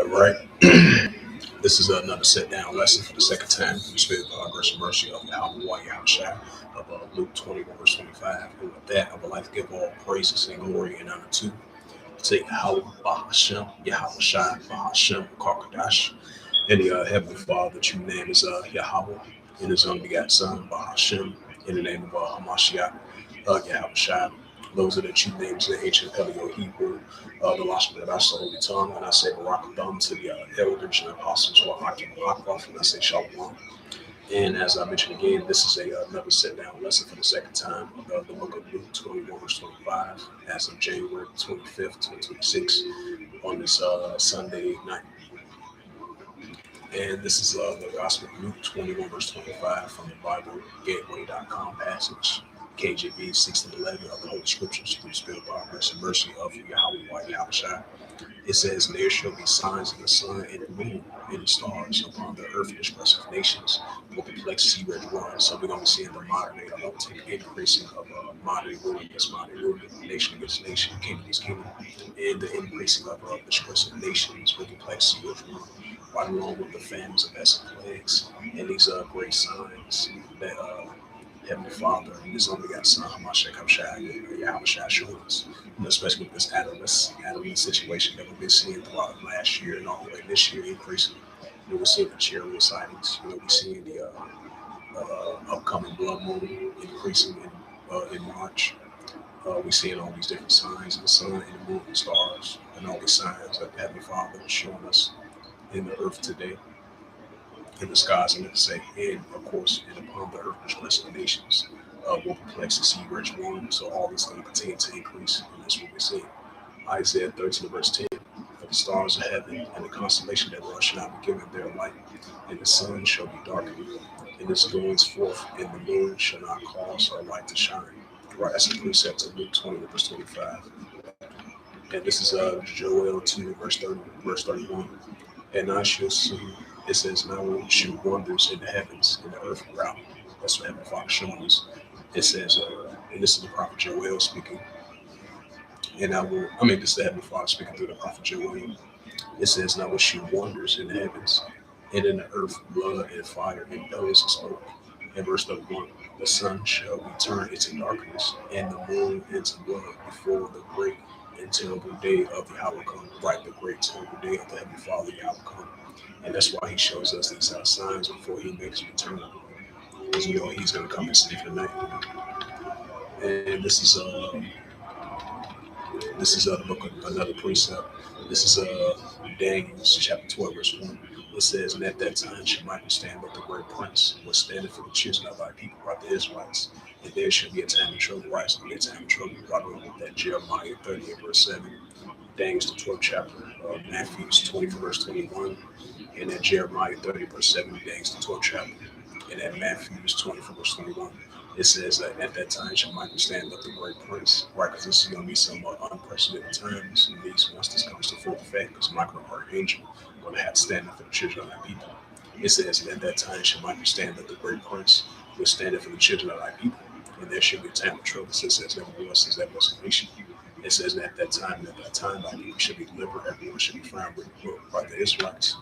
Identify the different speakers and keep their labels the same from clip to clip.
Speaker 1: Right. This is another sit down lesson for the second time from the Spirit of grace and mercy of Yahweh Yahushua of Luke 21, verse 25. And with that, I would like to give all praises and glory and honor to Yahweh Bahashem, Yahushua Bahashem, Karkadash, and the Heavenly Father, the true name is Yahweh, and his only begotten Son, Bahashem, in the name of Hamashiach, Yahushua. Those are the true names in the ancient Paleo Hebrew, the Lashon that I saw holy tongue, and I say Barakatham to the elders and apostles who are Akim Akrof, and I say Shalom. And as I mentioned again, this is another sit-down lesson for the second time of the book of Luke 21, verse 25, as of January 25th, 2026, on this Sunday night. And this is the Gospel of Luke 21, verse 25 from the Bible Gateway.com passage, KJV 1611 of the Holy Scriptures through the Spirit of grace and mercy of Yahweh Yahushua. It says, "There shall be signs in the sun and the moon and the stars upon the earth and expressive nations will perplex sea red world." So we're going to be seeing the modern day uptick, increasing of modern rule against modern rule, nation against nation, kingdom against kingdom, and the increasing of expressive nations will perplex sea red world, right along with the famines of pestilence plagues and these great signs that Heavenly Father and His only begotten Son, Hamashiach, Yahushua, showed us, especially with this adolescent situation that we've been seeing throughout last year and all the way this year increasing. We're seeing the chariot sightings. We're seeing the upcoming blood moon increasing in March. We're seeing all these different signs in the sun and the moon and stars, and all these signs that the Heavenly Father is showing us in the earth today, in the skies, and say, and of course, and upon the earth, which the nations will perplex the sea rich womb. So all this is going to continue to increase, and that's what we're seeing. Isaiah 13, verse 10. For the stars of heaven and the constellation that run shall not be given their light, and the sun shall be darkened, and its goings forth, and the moon shall not cause her light to shine. Right, that's a precept of Luke 20, verse 25. And this is Joel 2, verse 31. And I shall see, it says, and I will shoot wonders in the heavens, and the earth around. That's what Heavenly Father showing us. It says, and this is the prophet Joel speaking. And this is the Heavenly Father speaking through the prophet Joel. It says, and I will shoot wonders in the heavens, and in the earth blood and fire and pillars of smoke. And verse 31, the sun shall be turned into darkness, and the moon into blood before the great and terrible day of Yahweh come. Right, the great terrible day of the Heavenly Father Yahweh come. And that's why He shows us these signs before He makes His return. Because He's going to come and sleep at night. And this is the book of another precept. This is Daniel chapter 12, verse 1. It says, and at that time shall Michael stand with the great prince, was standing for the children of thy people, right, the Israelites. And there shall be a time of trouble, right? So be a time of trouble, right along with that Jeremiah 30, verse 7. Daniel's the 12th chapter, Matthew's 24, verse 21. And at Jeremiah 30, verse 7, Daniel's the 12th chapter. And at Matthew's 24, verse 21. It says that at that time shall Michael stand up the great prince, right? Because this is going to be some unprecedented times. And these, once this comes to full effect, because Michael, archangel, going to have to stand up for the children of thy people. It says, and at that time shall Michael stand up the great prince, will stand up for the children of thy people. And there shall be a time of trouble. It says, never was since that was a nation. It says, and at that time, thy people shall be delivered, everyone shall be found with the book by the Israelites.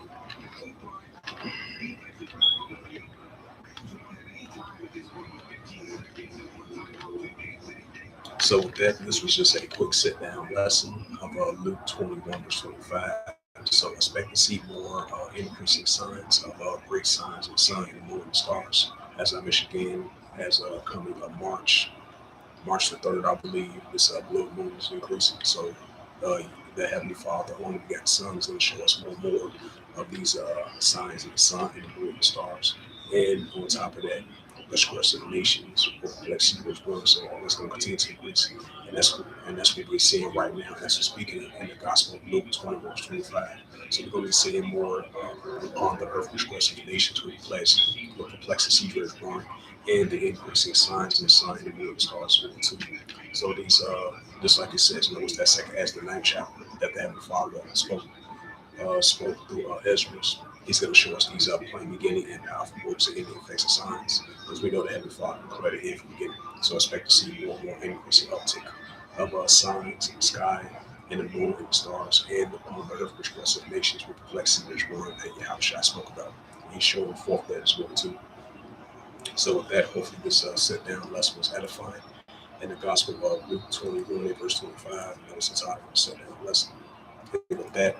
Speaker 1: So with that, this was just a quick sit-down lesson of Luke 21, verse 25. So expect to see more increasing signs of great signs in the sun and the moon and stars. As I mentioned again, as coming March the 3rd, I believe, this blood moon is increasing. So the Heavenly Father, only begotten Son, is going to show us more and more of these signs in the sun and the moon and stars. And on top of that, the expressive nations will perplex sea rich world. So all that's going to continue to increase. And that's what we're seeing right now. That's what's speaking in the Gospel of Luke 20, verse 25. So we're going to be seeing more upon the earth expressive nations will perplex the sea rich world, and the increasing signs in the sun and the moon and stars too. So these, just like it says, it's that second as the 9th chapter that the Heavenly Father spoke through Ezra. He's going to show us these plain beginning and powerful works and ending effects and signs, because we know the Heavenly Father declared it in from the beginning. So expect to see more and more increase and uptick of signs in the sky, in the moon, and the stars, and upon the earth, which blessed nations will perplex in this word that Yahushua spoke about. He's showing forth that as well too. So with that, hopefully this sit down lesson was edifying. In the Gospel of Luke 21, verse 25, that was the title of the sit down lesson. And with that,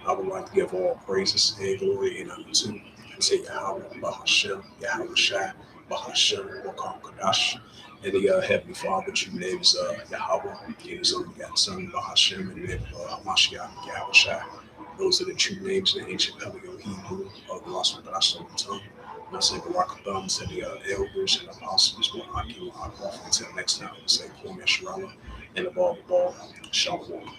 Speaker 1: I would like to give all praises and glory and honor to Yahweh, Bahashem, Yahweh Shai, Bahashem, Wakam Kadash, and the Heavenly Father, true name is Yahweh, and His only begotten Son, Bahashem, and the name of Hamashiach, Yahweh Shai. Those are the true names in the ancient Paleo Hebrew of the Lost Kadash on the tongue. And I say Barakatham to the elders and apostles, Wahaki, Wahakwa, until next time, I say Kwame Sharala, and above all, Shalom.